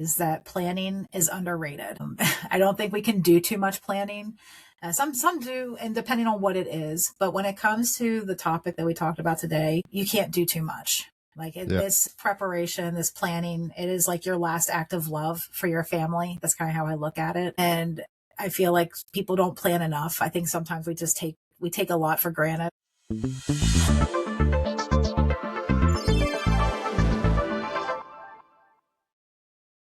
is that planning is underrated. I don't think we can do too much planning. Some do, and depending on what it is. But when it comes to the topic that we talked about today, you can't do too much. Like Yeah. this preparation, this planning, it is like your last act of love for your family. That's kind of how I look at it. And I feel like people don't plan enough. I think sometimes we take a lot for granted.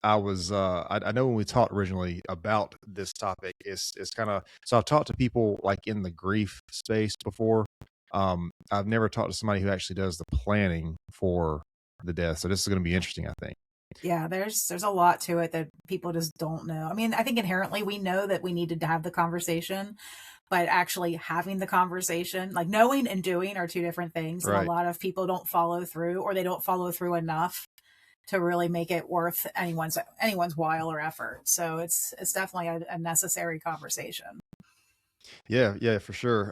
I know when we talked originally about this topic, it's kind of, so I've talked to people like in the grief space before. I've never talked to somebody who actually does the planning for the death. So this is going to be interesting, I think. Yeah, there's a lot to it that people just don't know. I mean, I think inherently we know that we needed to have the conversation, but actually having the conversation, like knowing and doing are two different things. And a Right. lot of people don't follow through, or they don't follow through enough to really make it worth anyone's while or effort. So it's definitely a necessary conversation. Yeah, yeah, for sure.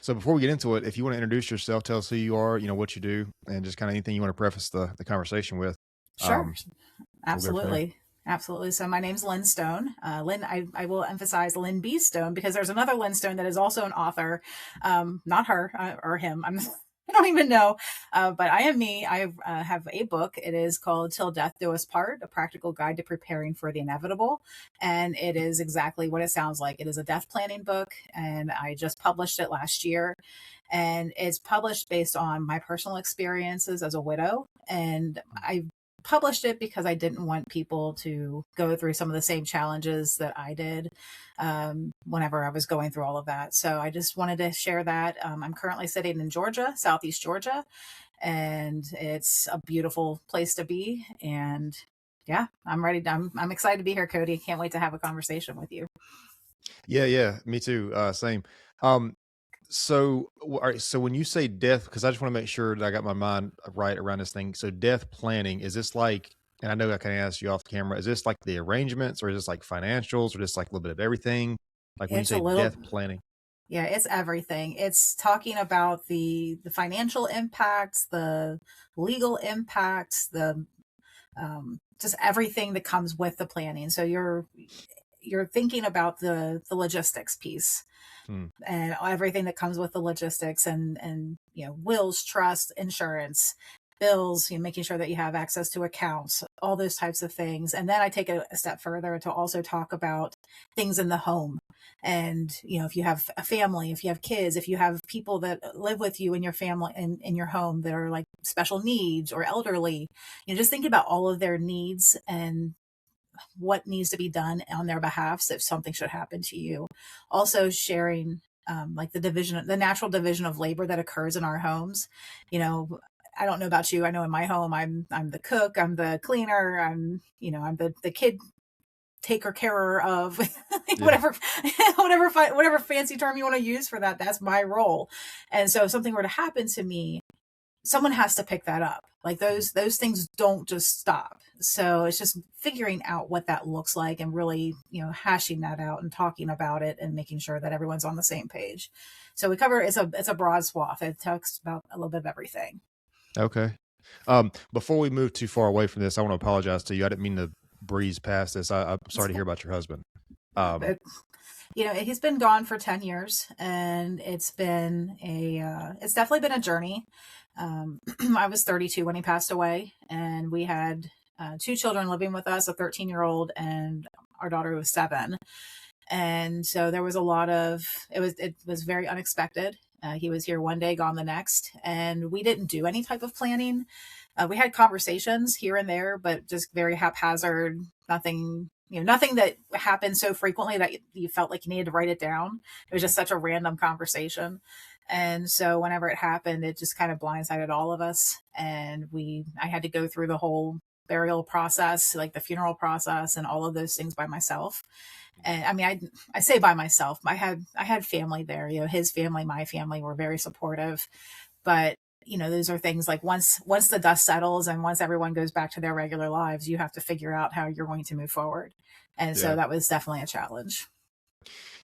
So before we get into it, if you want to introduce yourself, tell us who you are, what you do, and just kind of anything you want to preface the conversation with. Sure. We'll go from there. Absolutely. Absolutely. So my name's Lynn Stone. Lynn, I will emphasize Lynn B. Stone because there's another Lynn Stone that is also an author. Not her or him. I don't even know. But I am me. I have a book. It is called Till Death Do Us Part, a practical guide to preparing for the inevitable. And it is exactly what it sounds like. It is a death planning book. And I just published it last year. And it's published based on my personal experiences as a widow. And I published it because I didn't want people to go through some of the same challenges that I did whenever I was going through all of that. So I just wanted to share that. I'm currently sitting in Georgia, Southeast Georgia, and it's a beautiful place to be. And yeah, I'm ready. I'm excited to be here, Cody. Can't wait to have a conversation with you. Yeah, yeah, me too. Same. Um, all right. So when you say death, because I just want to make sure that I got my mind right around this thing. So death planning, is this like, and I know I can ask you off camera, is this like the arrangements or is this like financials or just like a little bit of everything? Like when you It's a say little, death planning. yeah, it's everything. It's talking about the financial impacts, the legal impacts, the just everything that comes with the planning. So you're thinking about the logistics piece Hmm. and everything that comes with the logistics and wills, trust, insurance, bills, making sure that you have access to accounts, all those types of things. And then I take it a step further to also talk about things in the home. And if you have a family, if you have kids, if you have people that live with you in your family and in your home that are like special needs or elderly, just think about all of their needs and what needs to be done on their behalf if something should happen to you. Also sharing like the natural division of labor that occurs in our homes. I don't know about you. I know in my home, I'm the cook, I'm the cleaner, I'm the kid taker carer of Yeah. whatever whatever fancy term you want to use for that. That's my role. And so if something were to happen to me, someone has to pick that up. Like those things don't just stop. So it's just figuring out what that looks like and really, hashing that out and talking about it and making sure that everyone's on the same page. So we cover it's a broad swath. It talks about a little bit of everything. Okay. Before we move too far away from this, I want to apologize to you. I didn't mean to breeze past this. I'm It's sorry to hear about your husband. Um, it, he's been gone for 10 years and it's definitely been a journey. I was 32 when he passed away and we had two children living with us, a 13-year-old and our daughter who was 7. And so there was a lot of it was very unexpected. He was here one day, gone the next, and we didn't do any type of planning. We had conversations here and there, but just very haphazard. Nothing that happened so frequently that you felt like you needed to write it down. It was just such a random conversation. And so whenever it happened, it just kind of blindsided all of us. And I had to go through the whole burial process, like the funeral process and all of those things by myself. And I mean, I say by myself, I had family there, his family, my family were very supportive, but those are things like once the dust settles and once everyone goes back to their regular lives, you have to figure out how you're going to move forward. And so yeah. that was definitely a challenge.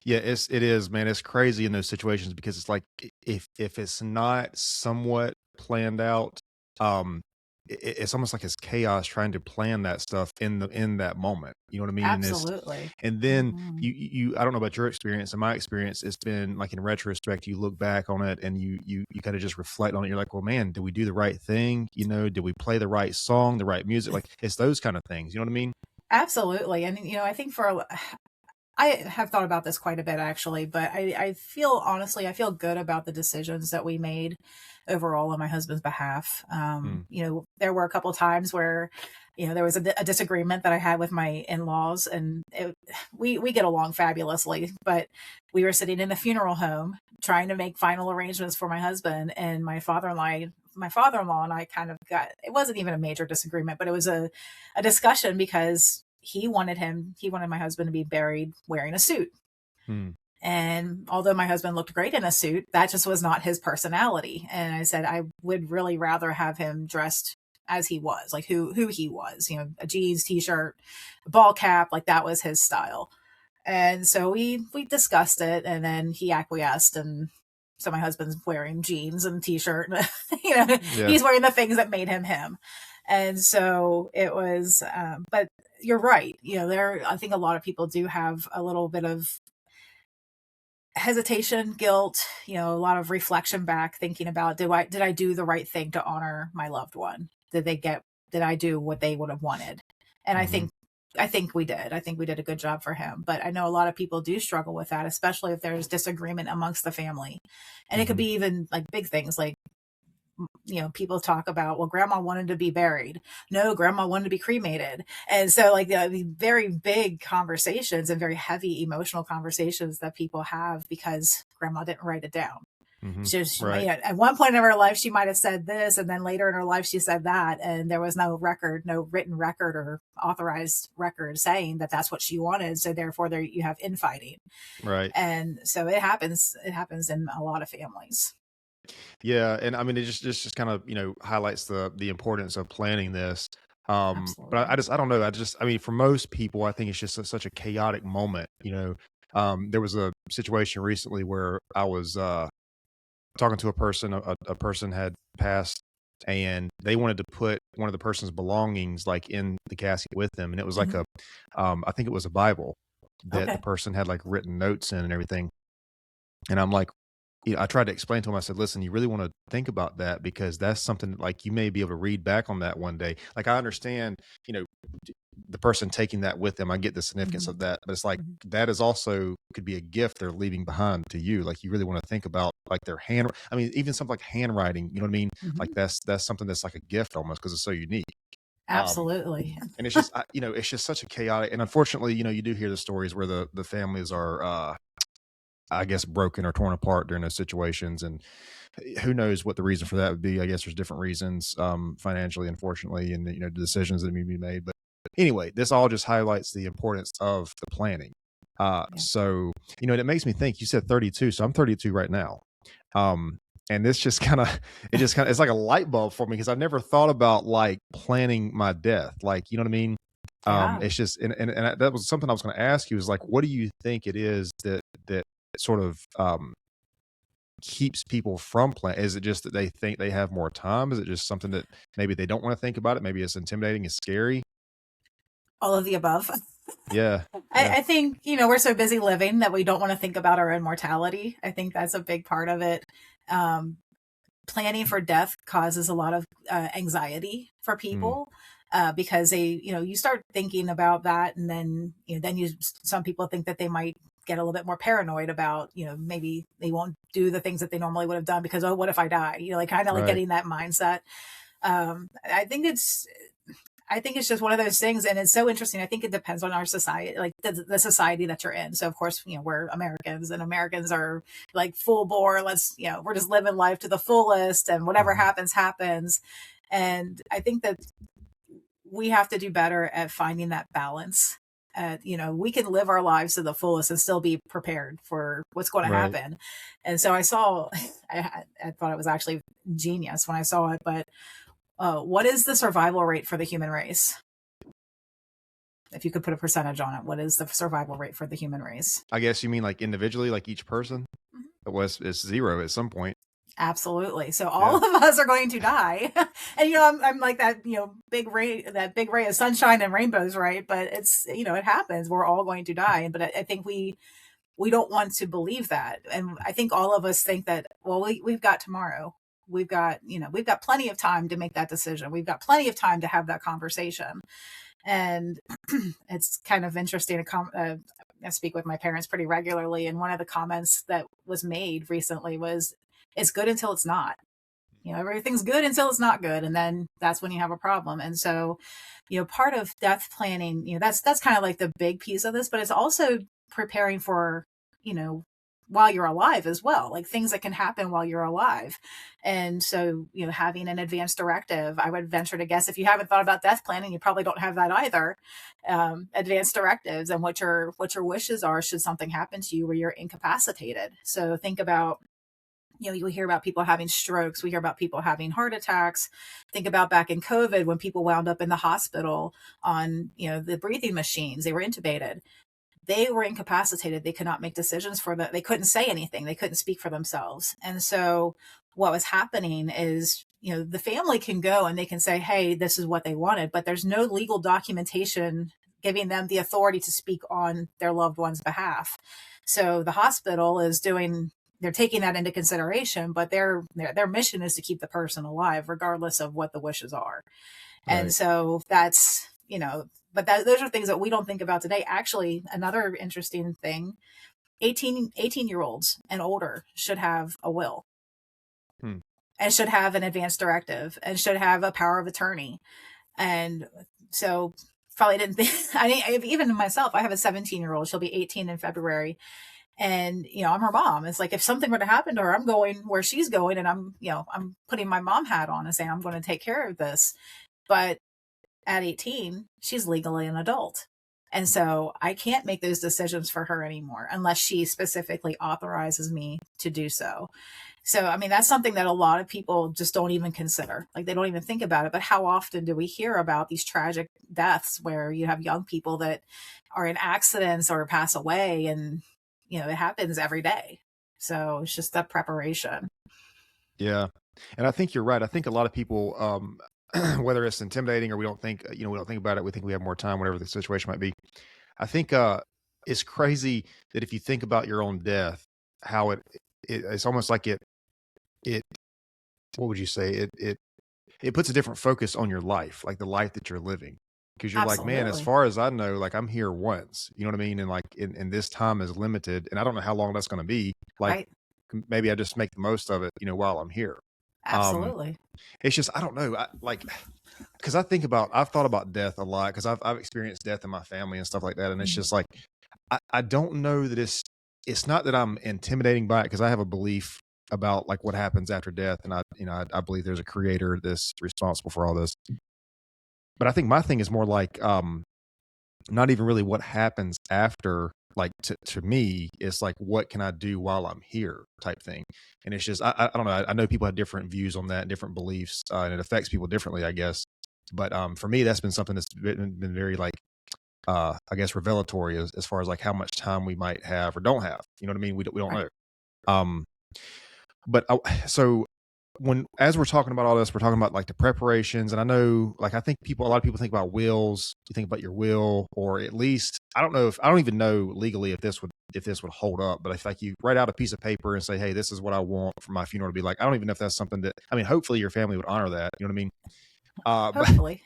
Yeah, it is, man. It's crazy in those situations because it's like if it's not somewhat planned out, um, it's almost like it's chaos trying to plan that stuff in that moment. You know what I mean? Absolutely. And then Mhm. you I don't know about your experience. In my experience, it's been like in retrospect, you look back on it and you kind of just reflect on it. You're like, well, man, did we do the right thing? You know, did we play the right song, the right music? Like it's those kind of things. You know what I mean? Absolutely. And, I think I have thought about this quite a bit actually, but I feel honestly, I feel good about the decisions that we made overall on my husband's behalf. Mm, There were a couple times where, there was a disagreement that I had with my in-laws, and we get along fabulously, but we were sitting in a funeral home trying to make final arrangements for my husband, and my father-in-law and I kind of it wasn't even a major disagreement, but it was a discussion because he wanted my husband to be buried wearing a suit. mm, And although my husband looked great in a suit, that just was not his personality. And I said I would really rather have him dressed as he was, like who he was, a jeans, t-shirt, a ball cap, like that was his style. And so we discussed it, and then he acquiesced, and so my husband's wearing jeans and t-shirt. yeah. He's wearing the things that made him him. And so it was, but you're right. I think a lot of people do have a little bit of hesitation, guilt, a lot of reflection back, thinking about, did I do the right thing to honor my loved one? Did I do what they would have wanted? And Hmm. I think we did. I think we did a good job for him. But I know a lot of people do struggle with that, especially if there's disagreement amongst the family. And it could Hmm. be even like big things like, people talk about, well, grandma wanted to be buried. No, grandma wanted to be cremated. And so, like, the very big conversations and very heavy emotional conversations that people have because grandma didn't write it down. Hmm. She Right. at one point in her life, she might have said this, and then later in her life, she said that. And there was no written record or authorized record saying that that's what she wanted. So, therefore, there you have infighting. Right. And so it happens in a lot of families. Yeah, and I mean, it just kind of highlights the importance of planning this. But I Absolutely. just I don't know. I mean, for most people, I think it's just such a chaotic moment. There was a situation recently where I was talking to a person. A person had passed, and they wanted to put one of the person's belongings like in the casket with them, and it was like Hmm. I think it was a Bible that the Okay. person had like written notes in and everything. And I'm like, I tried to explain to him, I said, listen, you really want to think about that because that's something that, like you may be able to read back on that one day. Like I understand, you know, the person taking that with them. I get the significance Hmm. of that, but it's like Hmm. that is also could be a gift they're leaving behind to you. Like you really want to think about like their hand. I mean, even something like handwriting, you know what I mean? Like Hmm. that's something that's like a gift almost because it's so unique. Um, Absolutely. and it's just, it's just such a chaotic, and unfortunately, you do hear the stories where the families are, I guess, broken or torn apart during those situations. And who knows what the reason for that would be. I guess there's different reasons, financially, unfortunately, and the decisions that need to be made. But anyway, this all just highlights the importance of the planning. Yeah. So and it makes me think. You said 32, so I'm 32 right now. Um, and this just kind of, it's like a light bulb for me because I've never thought about like planning my death. Like, you know what I mean? Yeah. It's just, and that was something I was going to ask you is like, what do you think it is that sort of, keeps people from plan? Is it just that they think they have more time? Is it just something that maybe they don't want to think about it? Maybe it's intimidating, it's scary. All of the above. Yeah. I, Yeah. I think, we're so busy living that we don't want to think about our own mortality. I think that's a big part of it. Um, Planning for death causes a lot of anxiety for Mm, people because you start thinking about that, and then some people think that they might get a little bit more paranoid about, maybe they won't do the things that they normally would have done because, oh, what if I die? Like kind of like right. getting that mindset. I think it's just one of those things, and it's so interesting. I think it depends on our society, like the society that you're in. So, of course, we're Americans, and Americans are like full bore. We're just living life to the fullest, and whatever Mhm. happens, happens. And I think that we have to do better at finding that balance. We can live our lives to the fullest and still be prepared for what's going to Right. happen. And so I saw, I thought it was actually genius when I saw it, but what is the survival rate for the human race? If you could put a percentage on it, what is the survival rate for the human race? I guess you mean like individually, like each person? Mhm. It was it's 0 at some point. Absolutely. So all Yeah. of us are going to die. And I'm like that, that big ray of sunshine and rainbows, right? But it's, it happens. We're all going to die. But I think we don't want to believe that. And I think all of us think that, well, we've got tomorrow. We've got plenty of time to make that decision. We've got plenty of time to have that conversation. And it's kind of interesting I speak with my parents pretty regularly, and one of the comments that was made recently was, "It's good until it's not." Everything's good until it's not good, and then that's when you have a problem. And so, part of death planning, that's kind of like the big piece of this, but it's also preparing for, you know, while you're alive as well, like things that can happen while you're alive. And so, having an advance directive, I would venture to guess if you haven't thought about death planning, you probably don't have that either. Advance directives and what your wishes are should something happen to you where you're incapacitated. So think about, you hear about people having strokes. We hear about people having heart attacks. Think about back in COVID when people wound up in the hospital on, the breathing machines. They were intubated. They were incapacitated. They could not make decisions they couldn't say anything. They couldn't speak for themselves. And so what was happening is, the family can go and they can say, hey, this is what they wanted, but there's no legal documentation giving them the authority to speak on their loved one's behalf. So the hospital they're taking that into consideration, but their mission is to keep the person alive, regardless of what the wishes are. Right. And so that's, but those are things that we don't think about today. Actually, another interesting thing, 18-year-olds and older should have a will and should have an advance directive and should have a power of attorney. And so probably didn't think, even myself, I have a 17-year-old, she'll be 18 in February. And, I'm her mom. It's like, if something were to happen to her, I'm going where she's going, and I'm putting my mom hat on and saying, I'm going to take care of this. But at 18, she's legally an adult. And so I can't make those decisions for her anymore unless she specifically authorizes me to do so. So, I mean, that's something that a lot of people just don't even consider. Like, they don't even think about it. But how often do we hear about these tragic deaths where you have young people that are in accidents or pass away, and it happens every day. So it's just that preparation. Yeah. And I think you're right. I think a lot of people, whether it's intimidating or we don't think, we don't think about it, we think we have more time, whatever the situation might be. I think it's crazy that if you think about your own death, how it's almost like it, what would you say? It puts a different focus on your life, like the life that you're living. Because you're like, man, as far as I know, like I'm here once, you know what I mean? And like, and this time is limited, and I don't know how long that's going to be. Like, maybe I just make the most of it, while I'm here. Absolutely. It's just, I don't know. Cause I've thought about death a lot, cause I've experienced death in my family and stuff like that. And it's just like, I don't know that it's not that I'm intimidating by it, cause I have a belief about like what happens after death. And I believe there's a creator that's responsible for all this. But I think my thing is more like, not even really what happens after. Like to me, it's like, what can I do while I'm here type thing. And it's just, I don't know. I know people have different views on that, different beliefs, and it affects people differently, I guess. But for me, that's been something that's been very like, I guess, revelatory as far as like how much time we might have or don't have. You know what I mean? We don't know. But so as we're talking about all this, we're talking about like the preparations. And I know, like, I think a lot of people think about wills. You think about your will, or at least, I don't even know legally if this would hold up. But if like you write out a piece of paper and say, hey, this is what I want for my funeral to be like, I don't even know if that's something that, I mean, hopefully your family would honor that. You know what I mean? Hopefully.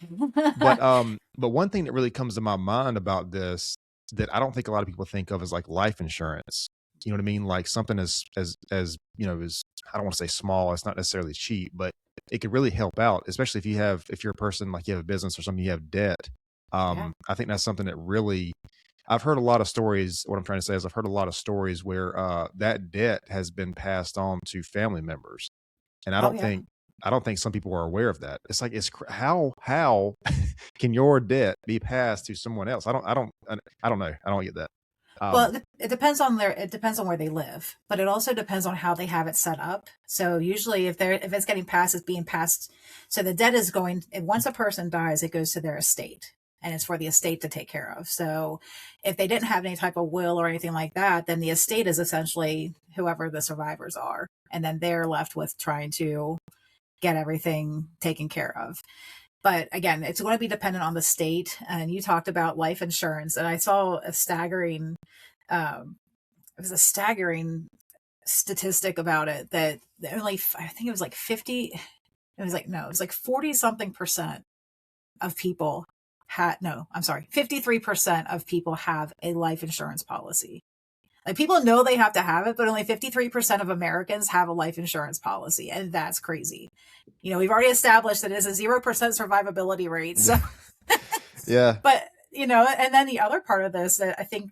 But one thing that really comes to my mind about this that I don't think a lot of people think of is like life insurance. You know what I mean? Like something as as I don't want to say small. It's not necessarily cheap, but it could really help out, especially if you're a person, like you have a business or something, you have debt. I think that's something that really, I've heard a lot of stories. What I'm trying to say is I've heard a lot of stories where that debt has been passed on to family members. And I don't think some people are aware of that. It's like, how can your debt be passed to someone else? I don't know. I don't get that. Well, it depends on where they live, but it also depends on how they have it set up. So usually if it's getting passed, it's being passed. So the debt is once a person dies, it goes to their estate, and it's for the estate to take care of. So if they didn't have any type of will or anything like that, then the estate is essentially whoever the survivors are. and then they're left with trying to get everything taken care of. But again, it's going to be dependent on the state. And you talked about life insurance, and I saw a staggering, it was a staggering statistic about it that only, I think it was like 50, it was like, no, it was like 40 something percent of people had, no, I'm sorry, 53% of people have a life insurance policy. Like, people know they have to have it, but only 53% of Americans have a life insurance policy. And that's crazy. We've already established that it is a 0% survivability rate. So, yeah. But, and then the other part of this that I think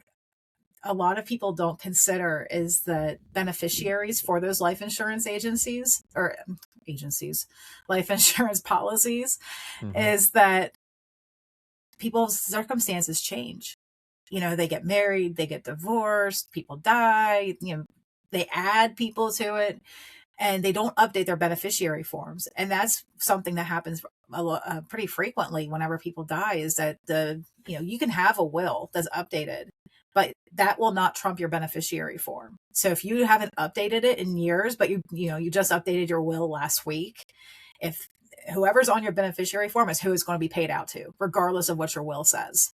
a lot of people don't consider is that beneficiaries for those life insurance life insurance policies, is that people's circumstances change. They get married, they get divorced, people die, they add people to it, and they don't update their beneficiary forms. And that's something that happens pretty frequently whenever people die, is that you can have a will that's updated, but that will not trump your beneficiary form. So if you haven't updated it in years, but you just updated your will last week, if whoever's on your beneficiary form is who is going to be paid out to, regardless of what your will says.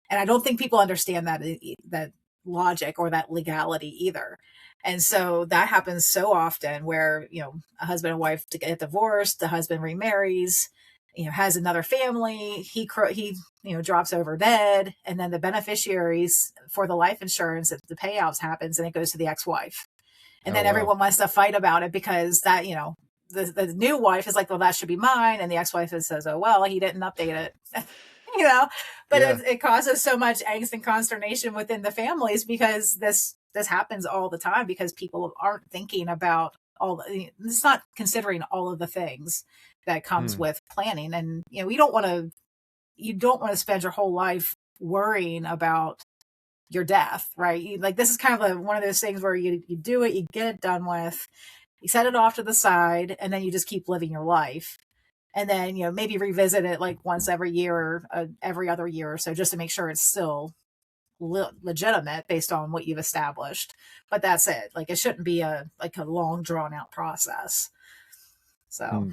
And I don't think people understand that logic or that legality either. And so that happens so often where, a husband and wife to get divorced, the husband remarries, has another family, he drops over dead, and then the beneficiaries for the life insurance, the payouts happens, and it goes to the ex-wife. And then everyone wants to fight about it because that, the new wife is like, well, that should be mine. And the ex-wife says, oh, well, he didn't update it. But it causes so much angst and consternation within the families, because this happens all the time, because people aren't thinking about it's not considering all of the things that comes with planning. And, you don't want to spend your whole life worrying about your death, right? Like, this is kind of one of those things where you do it, you get it done with, you set it off to the side, and then you just keep living your life. And then, maybe revisit it like once every year or every other year or so, just to make sure it's still legitimate based on what you've established. But that's it. Like, it shouldn't be a long drawn out process. So.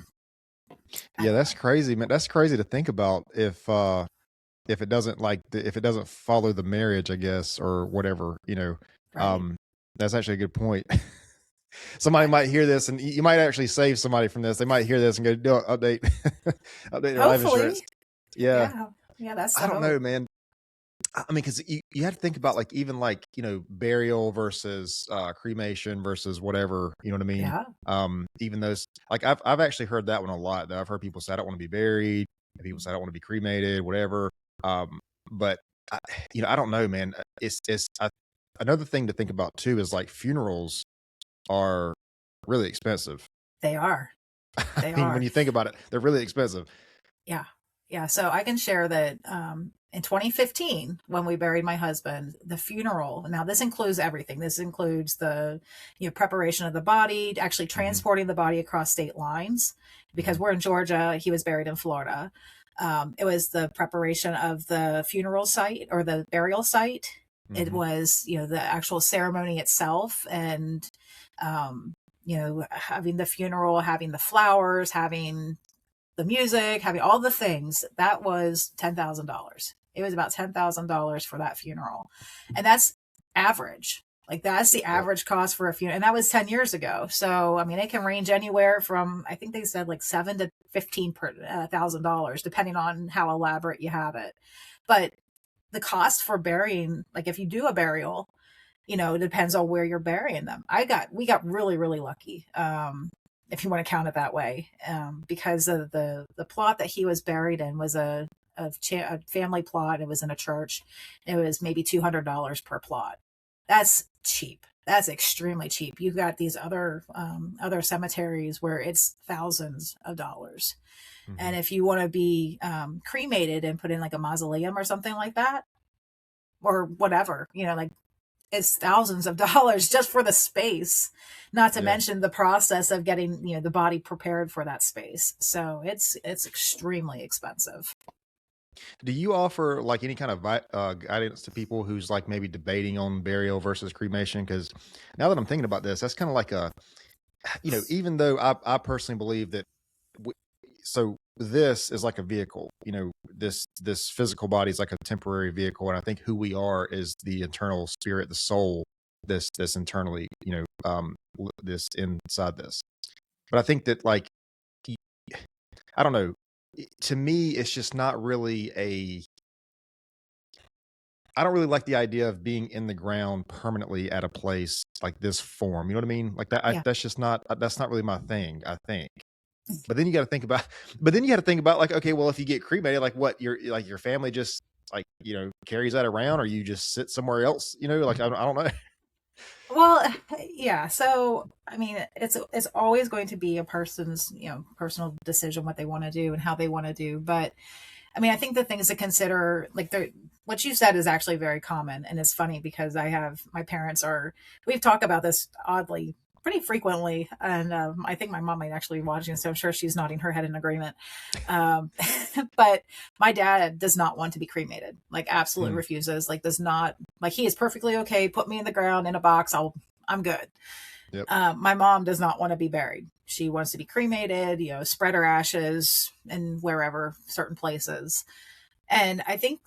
Yeah, that's crazy, man. That's crazy to think about if it doesn't if it doesn't follow the marriage, I guess, or whatever, Right. That's actually a good point. Somebody might hear this, and you might actually save somebody from this. They might hear this and go, "Do update, update their life insurance." Yeah. That's. I don't know, man. I mean, because you have to think about even burial versus cremation versus whatever, you know what I mean? Yeah. Even those, I've actually heard that one a lot, though. I've heard people say I don't want to be buried, and people say I don't want to be cremated, whatever. But I don't know, man. Another thing to think about too is funerals are really expensive. They are. I mean, when you think about it, they're really expensive. Yeah. Yeah. So I can share that in 2015, when we buried my husband, the funeral, now this includes everything. This includes the preparation of the body, actually transporting the body across state lines, because we're in Georgia, he was buried in Florida. It was the preparation of the funeral site or the burial site. It was, the actual ceremony itself, and, having the funeral, having the flowers, having the music, having all the things. That was $10,000. It was about $10,000 for that funeral. And that's average. Like, that's the average cost for a funeral. And that was 10 years ago. So, I mean, it can range anywhere from, I think they said $7,000 to $15,000, depending on how elaborate you have it. But the cost for burying, if you do a burial, it depends on where you're burying them. We got really, really lucky. If you want to count it that way, because of the plot that he was buried in was a family plot. It was in a church. It was maybe $200 per plot. That's cheap. That's extremely cheap. You've got these other cemeteries where it's thousands of dollars. And if you want to be cremated and put in a mausoleum or something like that, or whatever, it's thousands of dollars just for the space, not to mention the process of getting, the body prepared for that space. So it's extremely expensive. Do you offer any kind of guidance to people who's maybe debating on burial versus cremation? Because now that I'm thinking about this, that's kind of even though I personally believe that, w- so this is like a vehicle, this physical body is like a temporary vehicle. And I think who we are is the internal spirit, the soul, this internally, this inside this. But I think that like, y- I don't know, to me, it's just not really I don't really like the idea of being in the ground permanently at a place like this form. You know what I mean? Like that. Yeah. That's just not. That's not really my thing, I think. But then you got to think about. But then you got to think about like, okay, well, if you get cremated, like what your family just like carries that around, or you just sit somewhere else. Like I don't know. Well, yeah. So, I mean, it's always going to be a person's, personal decision what they want to do and how they want to do. But I mean, I think the things to consider, like what you said is actually very common. And it's funny because my parents we've talked about this oddly pretty frequently. And I think my mom might actually be watching, so I'm sure she's nodding her head in agreement. Um, but my dad does not want to be cremated, like absolutely Hmm. refuses, like does not, like he is perfectly okay. Put me in the ground in a box. I'm good. Yep. My mom does not want to be buried. She wants to be cremated, spread her ashes in wherever certain places. And I think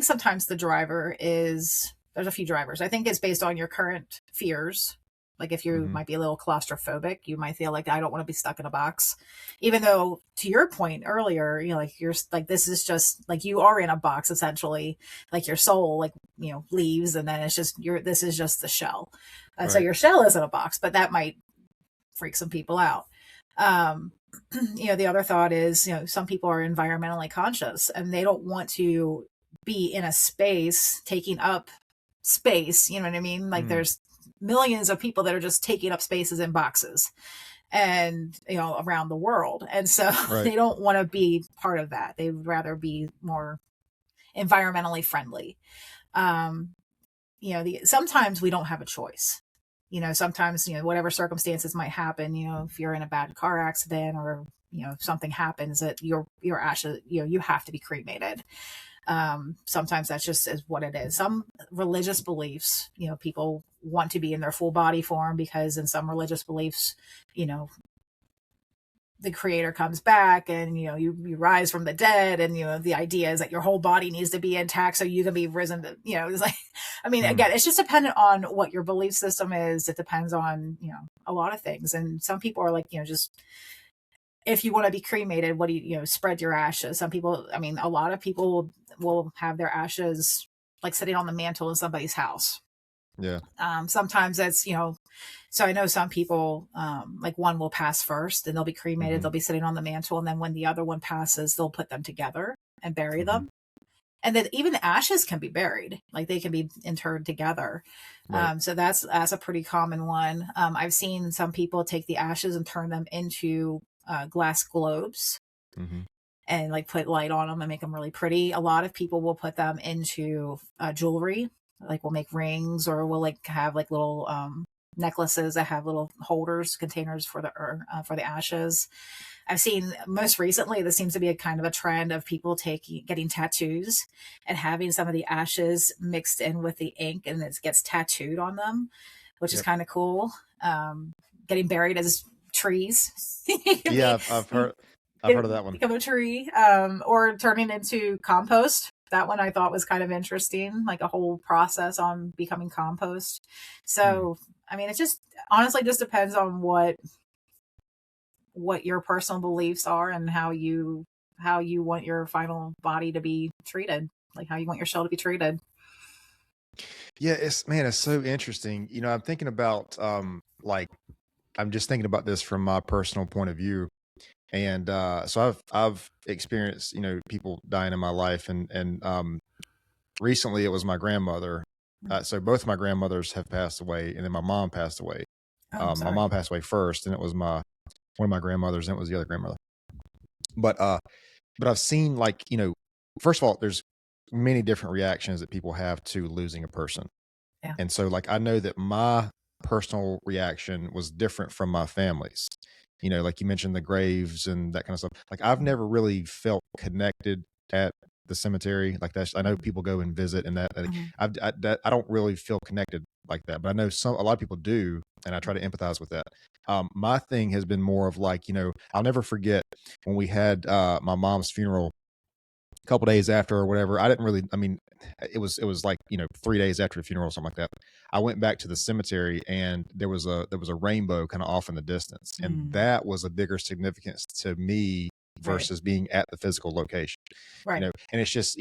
sometimes there's a few drivers. I think it's based on your current fears. Like if you Hmm. might be a little claustrophobic, you might feel like I don't want to be stuck in a box. Even though to your point earlier, like you're like this is just like you are in a box essentially, like your soul like, leaves and then it's just this is just the shell. So Right. your shell isn't a box, but that might freak some people out. Um, the other thought is, some people are environmentally conscious and they don't want to be in a space taking up space. You know what I mean? Like Mm. there's millions of people that are just taking up spaces in boxes and, around the world. And so Right. they don't want to be part of that. They would rather be more environmentally friendly. Um, sometimes we don't have a choice. Sometimes, whatever circumstances might happen, if you're in a bad car accident or, if something happens that your ashes, you have to be cremated. Sometimes that's just is what it is. Some religious beliefs, people want to be in their full body form because in some religious beliefs, you know, the creator comes back and you rise from the dead and the idea is that your whole body needs to be intact so you can be risen to, it's like, I mean, Mm. again, it's just dependent on what your belief system is. It depends on a lot of things, and some people are like, just if you want to be cremated, what do spread your ashes. Some people, I mean, a lot of people will have their ashes like sitting on the mantle in somebody's house. Yeah. Sometimes that's, so I know some people, like one will pass first and they'll be cremated. Hmm. They'll be sitting on the mantle. And then when the other one passes, they'll put them together and bury Hmm. them. And then even the ashes can be buried, like they can be interred together. Right. So that's a pretty common one. I've seen some people take the ashes and turn them into glass globes Hmm. and like put light on them and make them really pretty. A lot of people will put them into jewelry, like we'll make rings or we'll like have like little necklaces that have little holders, containers for the ashes. I've seen most recently this seems to be a kind of a trend of people getting tattoos and having some of the ashes mixed in with the ink and it gets tattooed on them, which is Yep. kind of cool. Getting buried as trees. You can Yeah, be I've heard of that one. become a tree, or turning into compost. That one I thought was kind of interesting, like a whole process on becoming compost. Hmm. So, I mean, it just honestly just depends on what your personal beliefs are and how you want your final body to be treated, like how you want your shell to be treated. Yeah, it's so interesting. I'm thinking about like I'm just thinking about this from my personal point of view. And so I've experienced, people dying in my life, and recently it was my grandmother. So both my grandmothers have passed away, and then my mom passed away. Oh, I'm My sorry. mom passed away first, and it was my one of my grandmothers, and it was the other grandmother. But I've seen, like, first of all, there's many different reactions that people have to losing a person. Yeah. And so, like, I know that my personal reaction was different from my family's. Like you mentioned the graves and that kind of stuff. Like, I've never really felt connected at the cemetery. Like, that's, I know people go and visit and that, like, Mhm. I don't really feel connected like that, but I know a lot of people do. And I try to empathize with that. My thing has been more of like, I'll never forget when we had my mom's funeral a couple days after or whatever. I didn't really, I mean, it was like, 3 days after the funeral or something like that. I went back to the cemetery and there was a rainbow kind of off in the distance. And Mm, that was a bigger significance to me right. versus being at the physical location. Right. And it's just,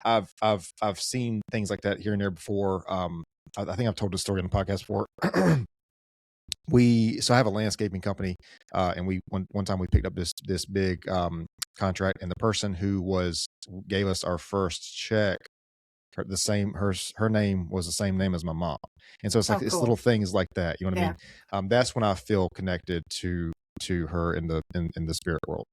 I've seen things like that here and there before. I think I've told this story on the podcast before. So I have a landscaping company, and one time we picked up this big contract, and the person who was gave us our first check, her name was the same name as my mom. And so it's Oh, like it's cool. little things like that, you know what I Yeah. mean? That's when I feel connected to her in the spirit world.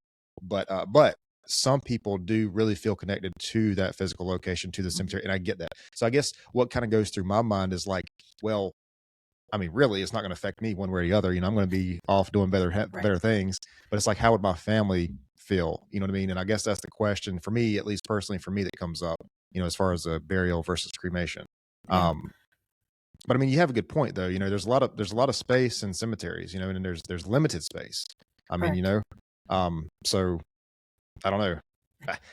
But some people do really feel connected to that physical location, to the Mhm. cemetery, and I get that. So I guess what kind of goes through my mind is like, well, I mean, really, it's not going to affect me one way or the other. I'm going to be off doing Right. better things. But it's like, how would my family feel? You know what I mean? And I guess that's the question for me, at least personally for me, that comes up. As far as a burial versus cremation. Yeah. Um, but I mean, you have a good point though. There's a lot of space in cemeteries. And there's limited space. I mean, Correct. so I don't know.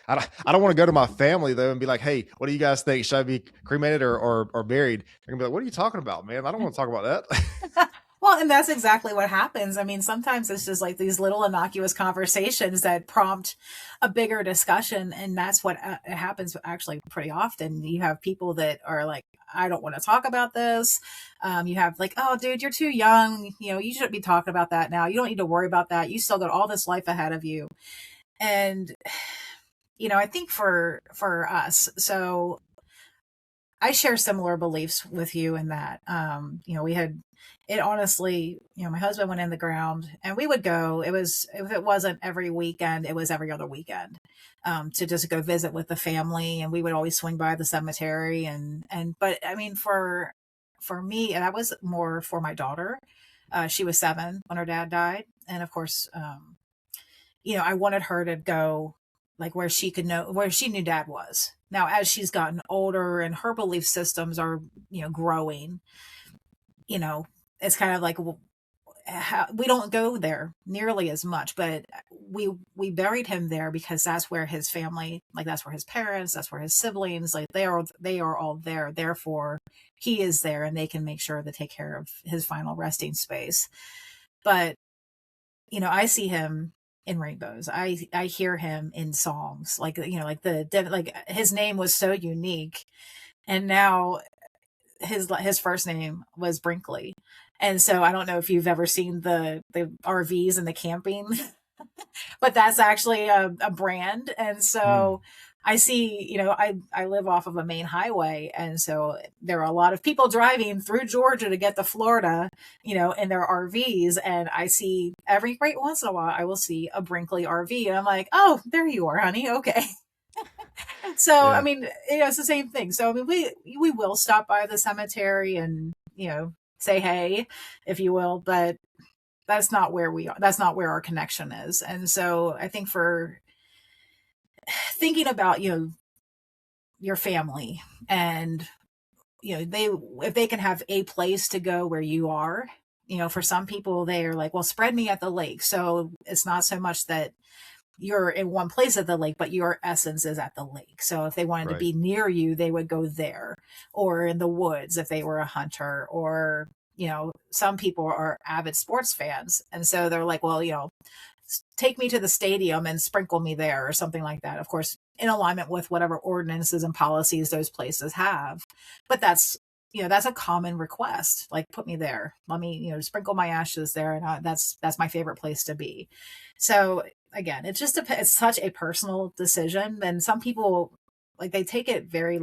I don't want to go to my family though and be like, hey, what do you guys think? Should I be cremated or buried? They're gonna be like, what are you talking about, man? I don't want to talk about that. Well, and that's exactly what happens. I mean, sometimes it's just like these little innocuous conversations that prompt a bigger discussion. And that's what happens actually pretty often. You have people that are like, I don't want to talk about this. You have like, oh, dude, you're too young. You shouldn't be talking about that now. You don't need to worry about that. You still got all this life ahead of you. And, I think for us, so I share similar beliefs with you in that. We had it honestly, my husband went in the ground and we would go. It was, if it wasn't every weekend, it was every other weekend, to just go visit with the family. And we would always swing by the cemetery but I mean, for me, that was more for my daughter. She was 7 when her dad died. And of course, I wanted her to go like where she could know where she knew dad was. Now, as she's gotten older and her belief systems are, growing, you know, it's kind of like, well, we don't go there nearly as much, but we buried him there because that's where his family, like that's where his parents, that's where his siblings, like they are all there. Therefore, he is there, and they can make sure to take care of his final resting space. But I see him in rainbows. I hear him in songs, like like like his name was so unique, and now his first name was Brinkley. And so I don't know if you've ever seen the RVs and the camping, but that's actually a brand. And Hmm. so I see, I live off of a main highway. And so there are a lot of people driving through Georgia to get to Florida, in their RVs. And I see every great once in a while, I will see a Brinkley RV. And I'm like, oh, there you are, honey. Okay. So, I Yeah. mean, it's the same thing. So, I mean, we will stop by the cemetery and, say hey, if you will, but that's not where we are. That's not where our connection is. And so I think for thinking about, your family and, if they can have a place to go where you are, for some people, they are like, well, spread me at the lake. So it's not so much that you're in one place at the lake, but your essence is at the lake. So if they wanted to Right. be near you, they would go there, or in the woods if they were a hunter, or, some people are avid sports fans. And so they're like, well, take me to the stadium and sprinkle me there or something like that. Of course, in alignment with whatever ordinances and policies those places have. But that's a common request. Like, put me there. Let me, sprinkle my ashes there. And that's my favorite place to be. So again, it's such a personal decision. And some people, like, they take it very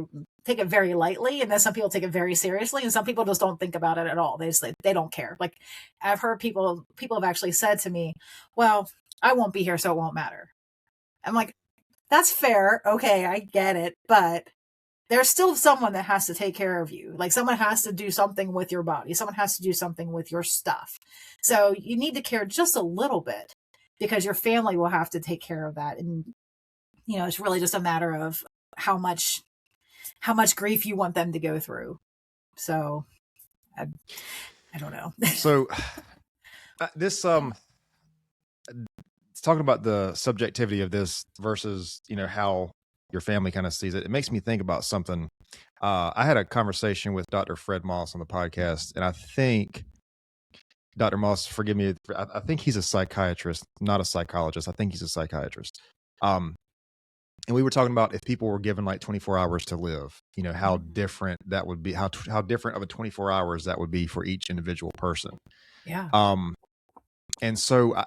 lightly, and then some people take it very seriously, and some people just don't think about it at all. They don't care. Like, I've heard people have actually said to me, well, I won't be here, so it won't matter. I'm like, that's fair. Okay, I get it. But there's still someone that has to take care of you. Like, someone has to do something with your body. Someone has to do something with your stuff. So you need to care just a little bit, because your family will have to take care of that. And, it's really just a matter of how much grief you want them to go through. So I, I don't know. So This it's talking about the subjectivity of this versus how your family kind of sees it. It makes me think about something. I had a conversation with Dr. Fred Moss on the podcast, and I think Dr. Moss, forgive me, I think he's a psychiatrist, not a psychologist. I think he's a psychiatrist. Um, and we were talking about if people were given like 24 hours to live, how Mm. different that would be, how different of a 24 hours that would be for each individual person. Yeah. Um, and so I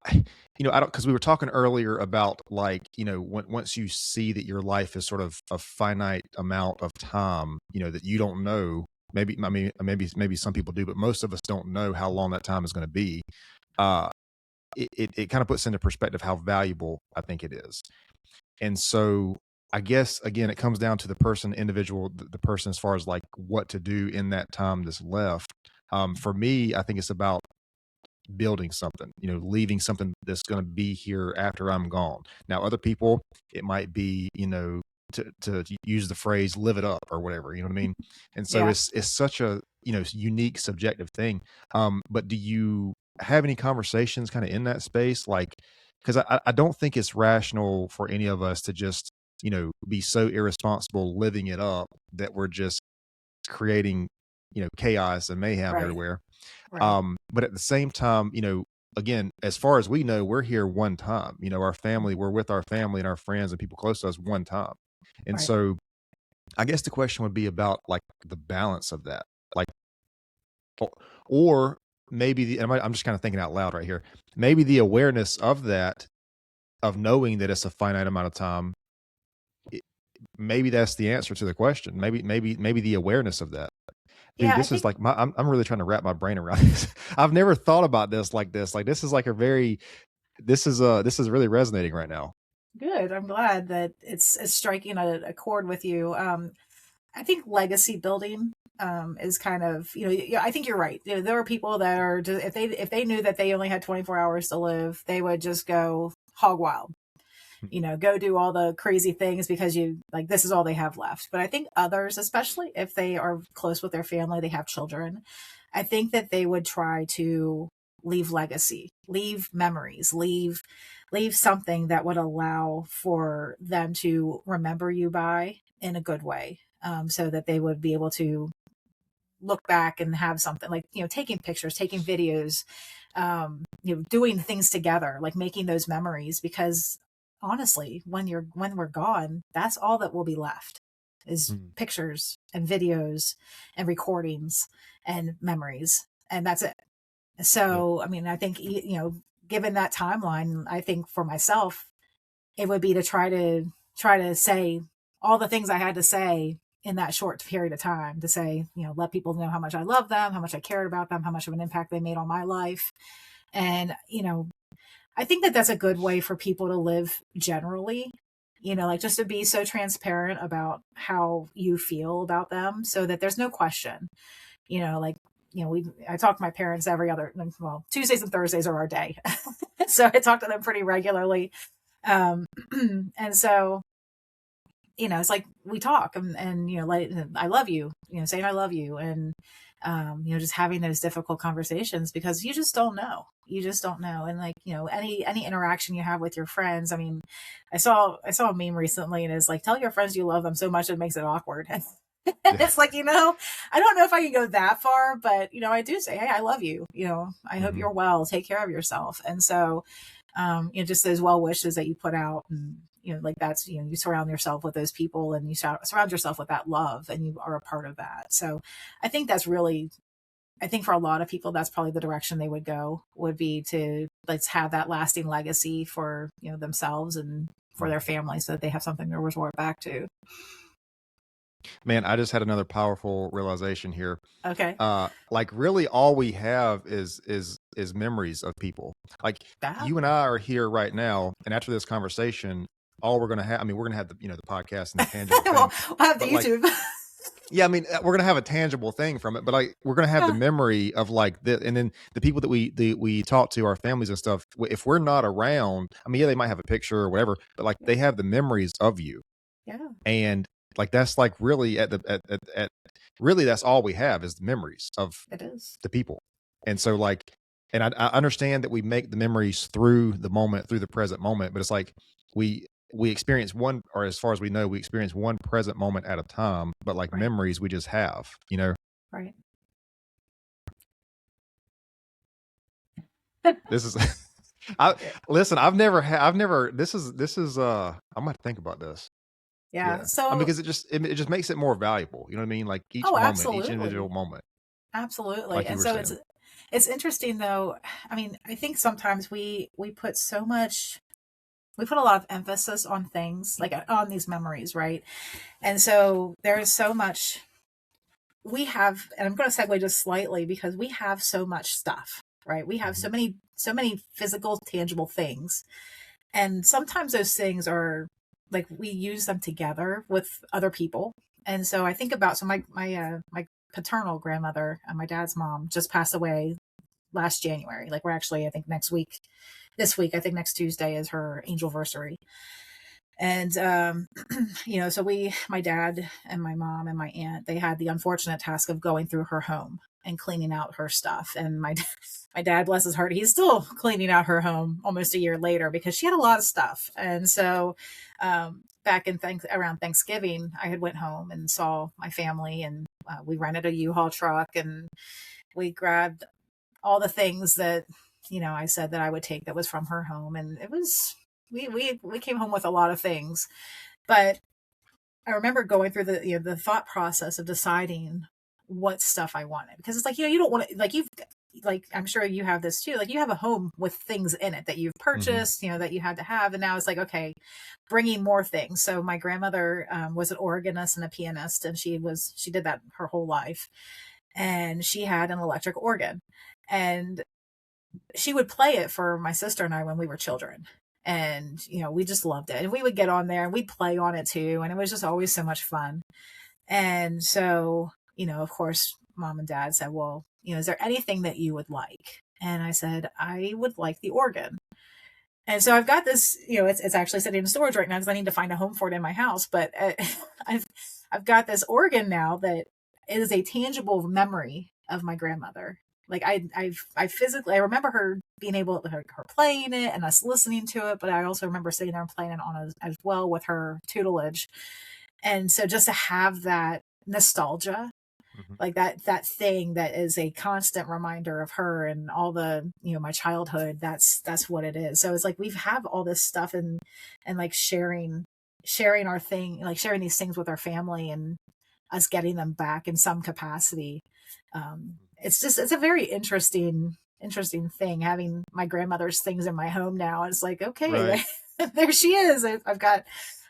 don't, because we were talking earlier about like once you see that your life is sort of a finite amount of time, that you don't know. Maybe I mean maybe some people do, but most of us don't know how long that time is going to be. Uh, it kind of puts into perspective how valuable I think it is. And so I guess again, it comes down to the person, individual, the person as far as like what to do in that time that's left. For me, I think it's about building something, leaving something that's going to be here after I'm gone. Now, other people, it might be, to use the phrase "live it up" or whatever, you know what I mean? And so Yeah. it's such a unique, subjective thing. But do you have any conversations kind of in that space, like because I don't think it's rational for any of us to just be so irresponsible living it up that we're just creating chaos and mayhem Right. everywhere. Right. But at the same time, again, as far as we know, we're here one time. Our family, we're with our family and our friends and people close to us one time. And Right. so I guess the question would be about like the balance of that. Like, o- or maybe I'm just kind of thinking out loud right here. Maybe the awareness of that, of knowing that it's a finite amount of time, it, maybe that's the answer to the question. Maybe the awareness of that. Dude, Yeah. I this is think like I'm really trying to wrap my brain around this. I've never thought about this like this. Like this is like a very this is really resonating right now. good. I'm glad that it's striking a chord with you. I think legacy building is kind of, yeah, I think you're right. There are people that are just, if they knew that they only had 24 hours to live, they would just go hog wild. Go do all the crazy things because this is all they have left. But I think others, especially if they are close with their family, they have children, I think that they would try to leave legacy, leave memories, leave something that would allow for them to remember you by in a good way, so that they would be able to look back and have something like, taking pictures, taking videos, doing things together, like making those memories. Because honestly, when we're gone, that's all that will be left is Mm, pictures and videos and recordings and memories. And that's it. yep. So, I mean, I think, given that timeline, I think for myself, it would be to try to say all the things I had to say in that short period of time, to say, let people know how much I love them, how much I cared about them, how much of an impact they made on my life. And, I think that that's a good way for people to live generally, like just to be so transparent about how you feel about them so that there's no question, like, I talk to my parents every other, well, Tuesdays and Thursdays are our day. So I talk to them pretty regularly. Um, and so, it's like we talk and like, I love you, saying I love you. And, just having those difficult conversations because you just don't know. You just don't know. And like, any interaction you have with your friends. I mean, I saw a meme recently and it's like, tell your friends you love them so much it makes it awkward. And Yeah. it's like, I don't know if I can go that far, but I do say, hey, I love you. I hope Hmm. you're well. Take care of yourself. And so, just those well wishes that you put out, and like that's, you surround yourself with those people, and you surround yourself with that love, and you are a part of that. So, I think that's really, I think for a lot of people, that's probably the direction they would go. Would be to let's have that lasting legacy for themselves and for their family, so that they have something to resort back to. Man, I just had another powerful realization here. Okay. Like really all we have is memories of people. Like That. you and I are here right now, and after this conversation, all we're gonna have, I mean, we're gonna have the the podcast and the tangible Well, thing. we'll have the But like YouTube. yeah, I mean, we're gonna have a tangible thing from it, but like we're gonna have the Yeah. memory of like the, and then the people that we talk to, our families and stuff. If we're not around, I mean, yeah, they might have a picture or whatever, but like they have the memories of you, Yeah. and like that's like really at really that's all we have is the memories of It is. the people. And so like And I understand that we make the memories through the moment, through the present moment, but it's like we experience one, or as far as we know, we experience one present moment at a time, but like Right. memories we just have, you know. Right. This is I listen, I've never this is I'm gonna think about this. Yeah. Yeah. I mean, So, because it just makes it more valuable. You know what I mean? Like each oh, moment, each individual absolutely. moment, Absolutely. like you And were so saying. it's interesting though. I mean, I think sometimes we put so much, we put a lot of emphasis on things like on these memories, right? And so there is so much we have, and I'm going to segue just slightly because we have so much stuff, right? We have Mhm. so many physical, tangible things. And sometimes those things are like we use them together with other people. And so I think about, so my paternal grandmother, my dad's mom, just passed away last January. Like we're actually, I think this week, I think next Tuesday is her angelversary. And so my dad and my mom and my aunt, they had the unfortunate task of going through her home and cleaning out her stuff. And my dad, bless his heart, he's still cleaning out her home almost a year later because she had a lot of stuff. And so back in around Thanksgiving, I had went home and saw my family, and we rented a U-Haul truck, and we grabbed all the things that I said that I would take that was from her home, and it was we came home with a lot of things. But I remember going through the thought process of deciding what stuff I wanted, because it's like you don't want to, like I'm sure you have this too, like you have a home with things in it that you've Mhm. purchased, that you had to have, and now it's like, okay, bringing more things. So my grandmother was an organist and a pianist, and she did that her whole life, and she had an electric organ, and she would play it for my sister and I when we were children. And, we just loved it. And we would get on there and we'd play on it too. And it was just always so much fun. And so, of course, mom and dad said, well, is there anything that you would like? And I said, I would like the organ. And so I've got this, it's actually sitting in storage right now because I need to find a home for it in my house. But I've, I've got this organ now that is a tangible memory of my grandmother. Like I physically, I remember her being able to, her playing it and us listening to it, but I also remember sitting there and playing it on as well with her tutelage. And so just to have that nostalgia, Mhm. like that thing that is a constant reminder of her and all the my childhood, that's what it is. So it's like we have all this stuff, and like sharing our thing, like sharing these things with our family and us getting them back in some capacity. It's a very interesting thing having my grandmother's things in my home now. It's like, okay, Right. there she is. I've got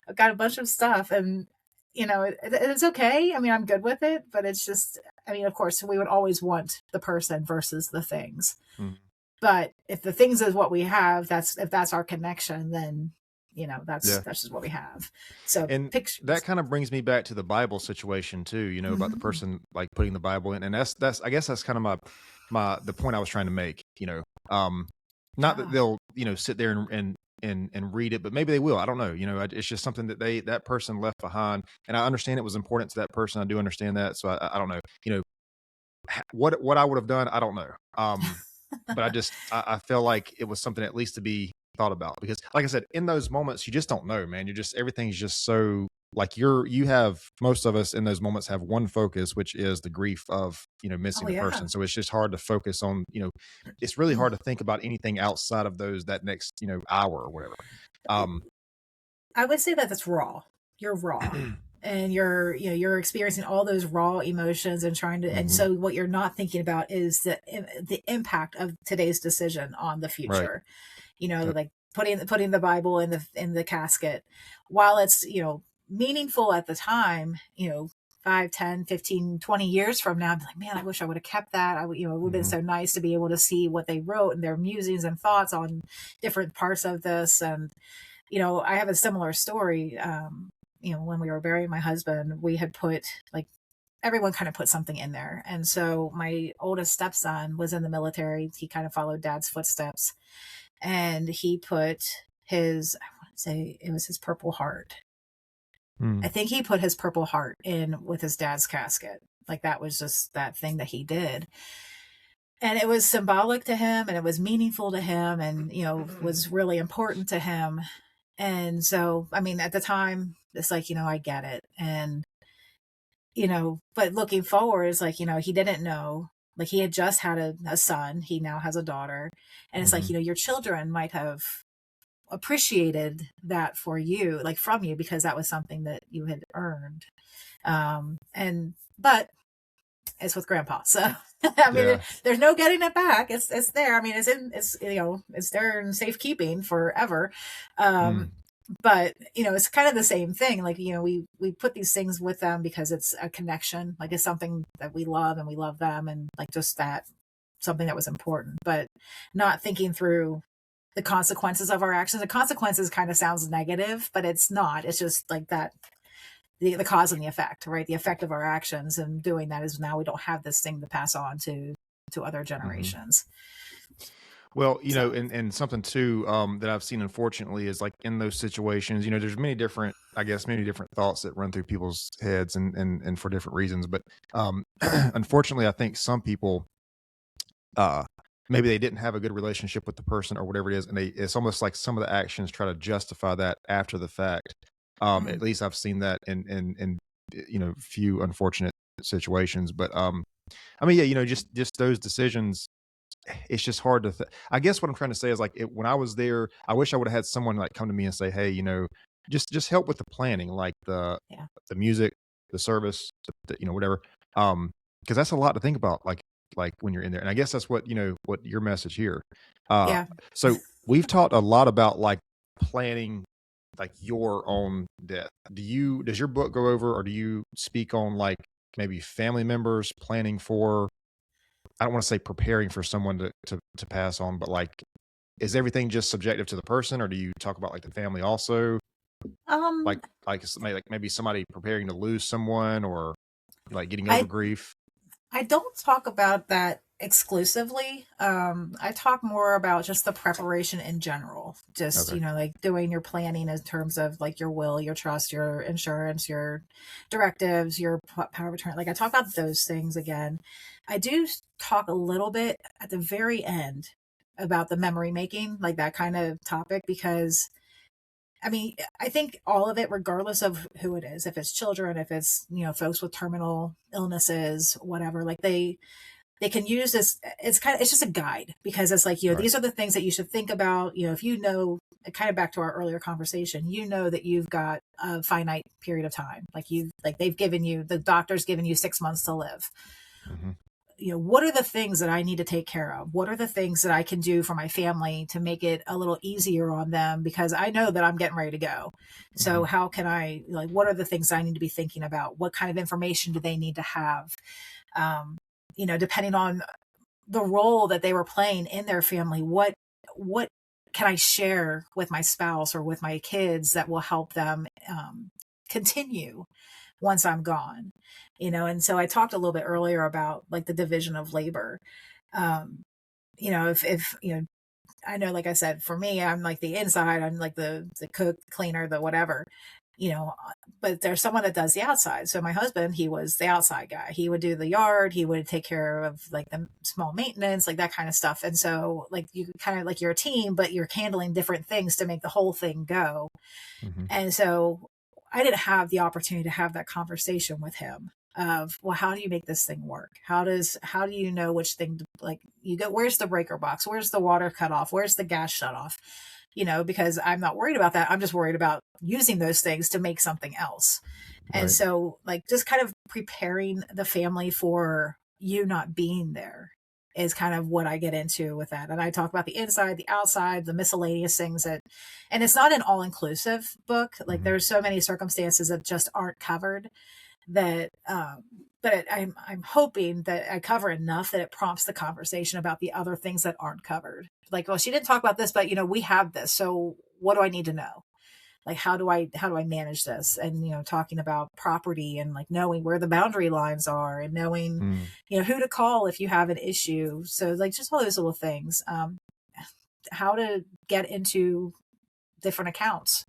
a bunch of stuff, and it's okay. I mean, I'm good with it, but it's just, I mean, of course, we would always want the person versus the things. Mhm. But if the things is what we have, if that's our connection, then Yeah. that's just what we have. So And that pictures. kind of brings me back to the Bible situation too, about the Mhm. person like putting the Bible in. And that's I guess that's kind of the point I was trying to make. Um Not that Yeah. they'll, sit there and read it, but maybe they will. I don't know. It's just something that that person left behind. And I understand it was important to that person. I do understand that. So I don't know. What I would have done, I don't know. But I feel like it was something at least to be thought about, because like I said, in those moments you just don't know, man. You're just everything's just so like you have most of us in those moments have one focus, which is the grief of Oh missing the yeah. person. So it's just hard to focus on, it's really hard to think about anything outside of those that next hour or whatever. Um I would say that that's raw. You're raw. And you're experiencing all those raw emotions and trying to, and mhm, so what you're not thinking about is the impact of today's decision on the right. future. Yep. Like putting the Bible in the casket, while it's meaningful at the time, 5, 10, 15, 20 years from now, I'm like, man, I wish I would have kept that. It would have been Mhm, so nice to be able to see what they wrote and their musings and thoughts on different parts of this. And I have a similar story. When we were burying my husband, we had put, like, everyone kind of put something in there. And so my oldest stepson was in the military. He kind of followed dad's footsteps, and he put I want to say it was his Purple Heart. I mm, think he put his Purple Heart in with his dad's casket. Like that was just that thing that he did. And it was symbolic to him, and it was meaningful to him, and, was really important to him. And so, I mean, at the time, it's like, I get it. And, but looking forward, it's like, he didn't know. Like, he had just had a son. He now has a daughter. And it's like, Hmm. your children might have appreciated that for you, like from you, because that was something that you had earned. But it's with grandpa. So, I mean, Yeah. there's no getting it back. It's there. I mean, it's there in safekeeping forever. Um, Mm. but it's kind of the same thing. Like, we put these things with them because it's a connection. Like, it's something that we love, and we love them, and like just that, something that was important, but not thinking through the consequences of our actions. The consequences kind of sounds negative, but it's not. It's just like that, the cause and the effect, right? The effect of our actions and doing that is now we don't have this thing to pass on to other Hmm. generations. Well, So and something too that I've seen, unfortunately, is like in those situations, there's many different, I guess, many different thoughts that run through people's heads, and for different reasons. But unfortunately, I think some people, uh, maybe they didn't have a good relationship with the person or whatever it is, and it's almost like some of the actions try to justify that after the fact. At mm, least I've seen that in few unfortunate situations. But I mean, yeah, just those decisions, it's just hard to I guess what I'm trying to say is like when I was there, I wish I would have had someone like come to me and say, "Hey, just help with the planning, like yeah, the music, the service, whatever." Because that's a lot to think about, like when you're in there. And I guess that's what your message here. Uh, yeah. so we've talked a lot about like planning like your own death. Does your book go over, or do you speak on like maybe family members planning for, I don't want to say preparing for someone to pass on, but like, is everything just subjective to the person, or do you talk about like the family also? Um, Maybe somebody preparing to lose someone, or like getting over I grief. I don't talk about that exclusively. I talk more about just the preparation in general. Just, Okay. like doing your planning in terms of like your will, your trust, your insurance, your directives, your power of attorney. Like, I talk about those things again. I do talk a little bit at the very end about the memory making, like that kind of topic, because I mean, I think all of it, regardless of who it is, if it's children, if it's, folks with terminal illnesses, whatever, like they can use this. It's just a guide, because it's like, Right. these are the things that you should think about. If kind of back to our earlier conversation, that you've got a finite period of time. Like the doctor's given you 6 months to live. Hmm. What are the things that I need to take care of? What are the things that I can do for my family to make it a little easier on them? Because I know that I'm getting ready to go. So Hmm. how can what are the things I need to be thinking about? What kind of information do they need to have? Um, Depending on the role that they were playing in their family, what can I share with my spouse or with my kids that will help them continue once I'm gone? And so I talked a little bit earlier about like the division of labor. Um, if I know, like I said, for me, I'm like the inside, I'm like the cook, cleaner, the whatever, but there's someone that does the outside. So my husband, he was the outside guy. He would do the yard, he would take care of like the small maintenance, like that kind of stuff. And so like you kind of like you're a team, but you're handling different things to make the whole thing go. Hmm. And so I didn't have the opportunity to have that conversation with him of, well, how do you make this thing work? How do you know which thing to, like, you go, where's the breaker box? Where's the water cut off? Where's the gas shut off? Because I'm not worried about that. I'm just worried about using those things to make something else. And Right. so like just kind of preparing the family for you not being there is kind of what I get into with that. And I talk about the inside, the outside, the miscellaneous things and it's not an all inclusive book. Like, Hmm. there's so many circumstances that just aren't covered that, but I'm hoping that I cover enough that it prompts the conversation about the other things that aren't covered. Like, well, she didn't talk about this, but we have this. So what do I need to know? Like, how do I manage this? And talking about property and like knowing where the boundary lines are and knowing Mm. who to call if you have an issue. So like just all those little things. How to get into different accounts,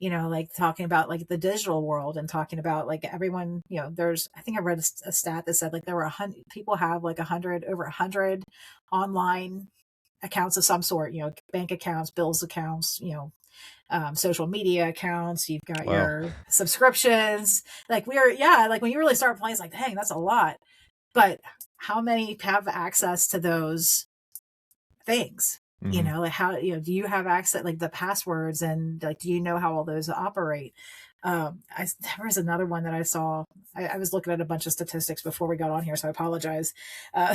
like talking about like the digital world and talking about like everyone, I think I read a stat that said like there were 100 people have like over 100 online accounts of some sort, bank accounts, bills accounts, social media accounts. You've got Wow. your subscriptions. Like like when you really start playing, it's like, dang, that's a lot. But how many have access to those things? Hmm. Like how, do you have access, like the passwords, and like, do you know how all those operate? There was another one that I saw. I was looking at a bunch of statistics before we got on here, so I apologize. Uh,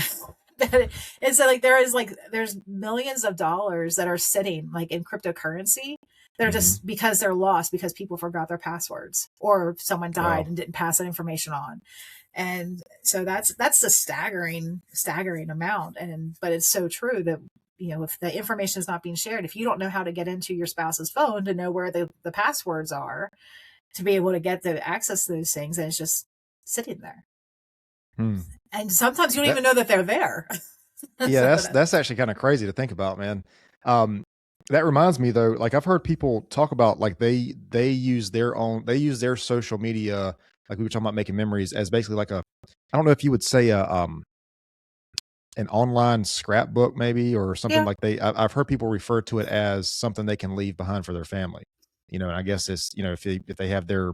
but it's like there's millions of dollars that are sitting like in cryptocurrency. They're Hmm. just because they're lost because people forgot their passwords or someone died Wow. and didn't pass that information on. And so that's a staggering amount. But it's so true that, if the information is not being shared, if you don't know how to get into your spouse's phone to know where the passwords are, to be able to get the access to those things, and it's just sitting there. Hmm. And sometimes you don't That even know that they're there. Yeah, So that's actually kind of crazy to think about, man. Um, that reminds me though, like I've heard people talk about like they use their social media, like we were talking about making memories, as basically like a, I don't know if you would say a an online scrapbook maybe, or something yeah, like I've heard people refer to it as something they can leave behind for their family. And I guess it's, if they have their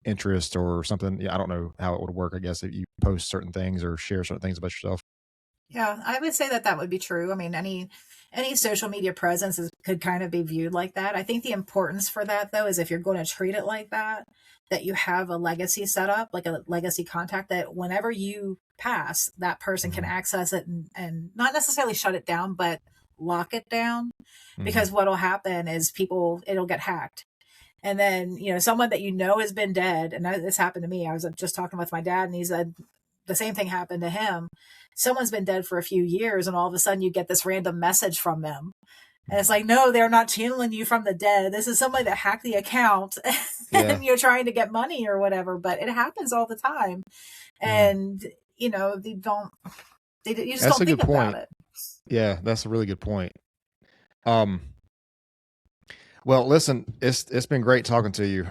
interest or something. Yeah, I don't know how it would work. I guess if you post certain things or share certain things about yourself. yeah, I would say that that would be true. I mean, any social media presence could kind of be viewed like that. I think the importance for that though is if you're going to treat it like that, that you have a legacy set up, like a legacy contact, that whenever you pass, that person can Hmm. access it and not necessarily shut it down, but lock it down. Hmm. Because what'll happen is it'll get hacked. And then, someone that has been dead, and this happened to me. I was just talking with my dad, and he said the same thing happened to him. Someone's been dead for a few years, and all of a sudden you get this random message from them. And it's like, no, they're not channeling you from the dead. This is somebody that hacked the account Yeah. and you're trying to get money or whatever. But it happens all the time. Mm. And, you just That's don't a think good about point. it. Yeah, that's a really good point. Um, well, listen, it's been great talking to you.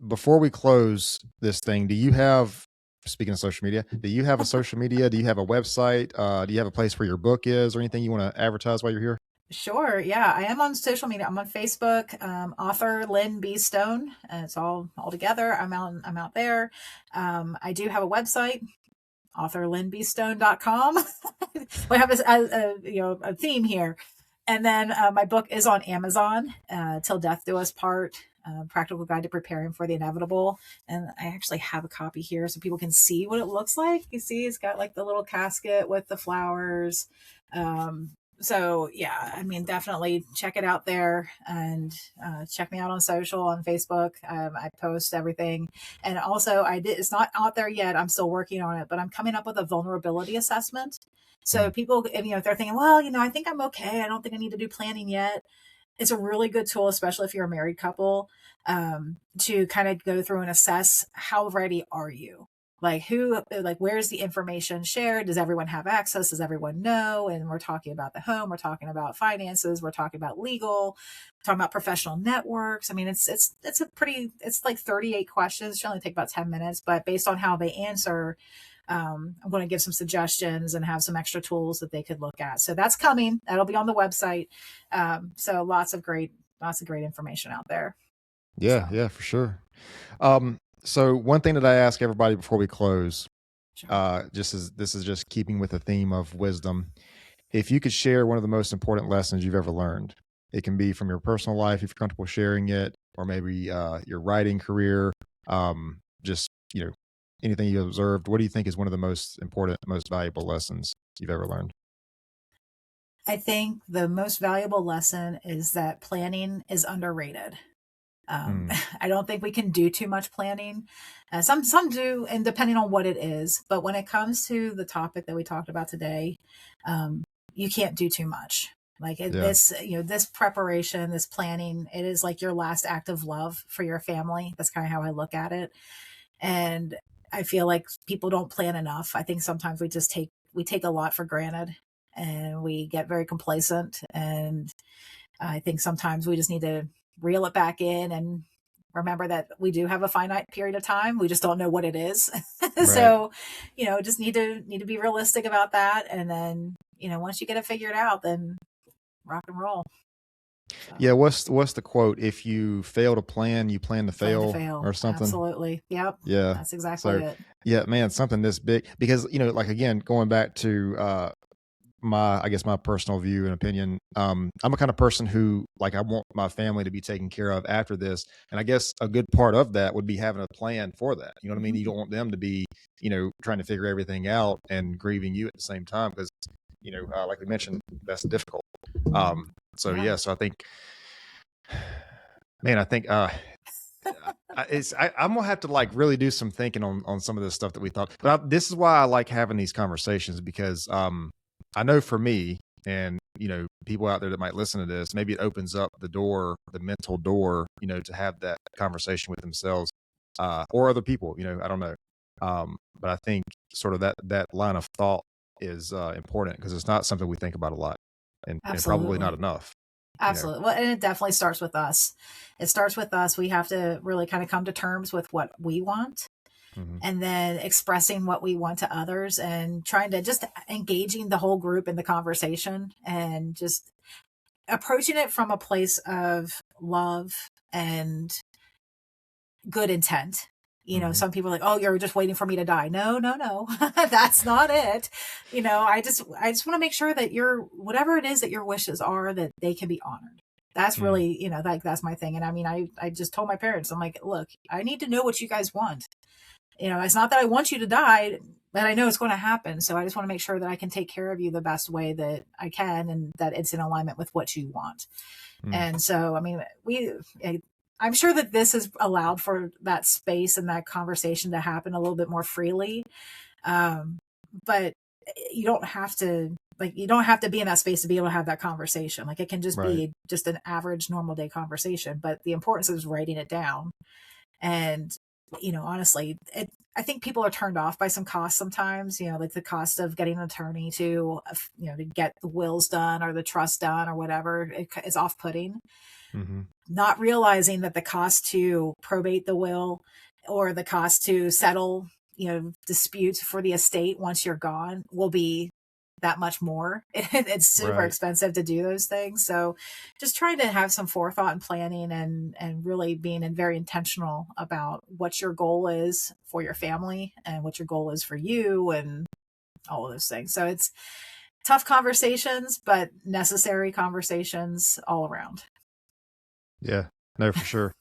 Before we close this thing, do you have, speaking of social media, do you have a social media? Do you have a website? Do you have a place where your book is, or anything you want to advertise while you're here? Sure. Yeah, I am on social media. I'm on Facebook, author Lynn B. Stone. It's all together. I'm out there. I do have a website, authorlynnbstone.com. We have a theme here. And then my book is on Amazon, Till Death Do Us Part, Practical Guide to Preparing for the Inevitable. And I actually have a copy here so people can see what it looks like. You see, it's got like the little casket with the flowers. Um, so yeah, I mean, definitely check it out there, and check me out on social, on Facebook. I post everything. And also it's not out there yet. I'm still working on it, but I'm coming up with a vulnerability assessment. So Mm. people, if they're thinking, well, I think I'm okay. I don't think I need to do planning yet. It's a really good tool, especially if you're a married couple, to kind of go through and assess how ready are you? Where's the information shared? Does everyone have access? Does everyone know? And we're talking about the home. We're talking about finances. We're talking about legal. We're talking about professional networks. I mean, it's like 38 questions. It should only take about 10 minutes, but based on how they answer, I'm going to give some suggestions and have some extra tools that they could look at. So that's coming. That'll be on the website. So lots of great information out there. Yeah, So yeah, for sure. So one thing that I ask everybody before we close, sure. just as this is just keeping with the theme of wisdom, if you could share one of the most important lessons you've ever learned, it can be from your personal life if you're comfortable sharing it, or maybe your writing career, just anything you observed. What do you think is one of the most important, most valuable lessons you've ever learned? I think the most valuable lesson is that planning is underrated. Mm, I don't think we can do too much planning. Some do, and depending on what it is. But when it comes to the topic that we talked about today, um, you can't do too much. yeah. This preparation, this planning, it is like your last act of love for your family. That's kind of how I look at it. And I feel like people don't plan enough. I think sometimes we take a lot for granted, and we get very complacent. And I think sometimes we just need to reel it back in and remember that we do have a finite period of time. We just don't know what it is. Right. So, just need to be realistic about that. And then, once you get it figured out, then rock and roll. So, Yeah. What's the quote? If you fail to plan, you plan to fail, or something. Absolutely. Yep. Yeah. That's exactly it. Yeah, man, something this big, because, like, again, going back to, I guess my personal view and opinion, I'm a kind of person who, like, I want my family to be taken care of after this. And I guess a good part of that would be having a plan for that. You know what I mean? You don't want them to be, trying to figure everything out and grieving you at the same time, because, like we mentioned, that's difficult. So I think, man, I'm gonna have to, like, really do some thinking on some of this stuff that we thought. But this is why I like having these conversations, because I know for me, and people out there that might listen to this, maybe it opens up the mental door, to have that conversation with themselves, or other people. I don't know. But I think sort of that line of thought is important, because it's not something we think about a lot, and probably not enough. Absolutely. Well, and it definitely starts with us. It starts with us. We have to really kind of come to terms with what we want, and then expressing what we want to others, and trying to just engaging the whole group in the conversation, and just approaching it from a place of love and good intent. Some people are like, oh, you're just waiting for me to die. No, that's not it. I just want to make sure that whatever it is that your wishes are, that they can be honored. That's really, that's my thing. And I mean, I just told my parents, I'm like, look, I need to know what you guys want. It's not that I want you to die, but I know it's going to happen. So I just want to make sure that I can take care of you the best way that I can, and that it's in alignment with what you want. And so, I mean, I'm sure that this has allowed for that space and that conversation to happen a little bit more freely. But you don't have to be in that space to be able to have that conversation. Like, it can just be just an average normal day conversation, but the importance is writing it down. And, honestly, I think people are turned off by some costs sometimes, like the cost of getting an attorney to get the wills done or the trust done or whatever. It's off-putting. Not realizing that the cost to probate the will, or the cost to settle, disputes for the estate once you're gone, will be that much more. It's super expensive to do those things. So just trying to have some forethought and planning, and really being very intentional about what your goal is for your family, and what your goal is for you, and all of those things. So it's tough conversations, but necessary conversations all around. Yeah, no, for sure.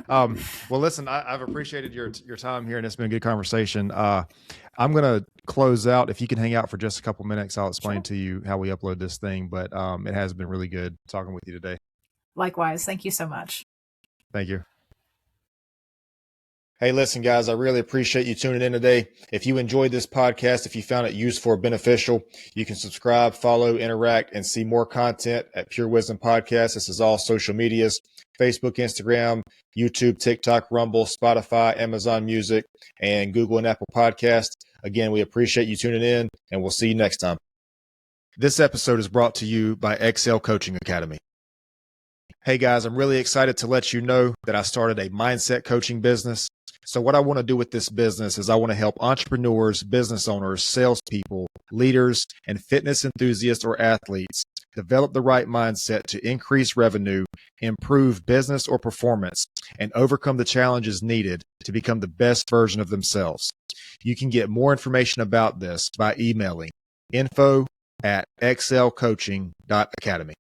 Well, listen, I've appreciated your time here, and it's been a good conversation. I'm going to close out. If you can hang out for just a couple minutes, I'll explain to you how we upload this thing, but it has been really good talking with you today. Likewise. Thank you so much. Thank you. Hey, listen, guys, I really appreciate you tuning in today. If you enjoyed this podcast, if you found it useful or beneficial, you can subscribe, follow, interact, and see more content at Pure Wisdom Podcast. This is all social medias: Facebook, Instagram, YouTube, TikTok, Rumble, Spotify, Amazon Music, and Google and Apple Podcasts. Again, we appreciate you tuning in, and we'll see you next time. This episode is brought to you by Excel Coaching Academy. Hey, guys, I'm really excited to let you know that I started a mindset coaching business. So what I want to do with this business is I want to help entrepreneurs, business owners, salespeople, leaders, and fitness enthusiasts or athletes develop the right mindset to increase revenue, improve business or performance, and overcome the challenges needed to become the best version of themselves. You can get more information about this by emailing info@excelcoaching.academy.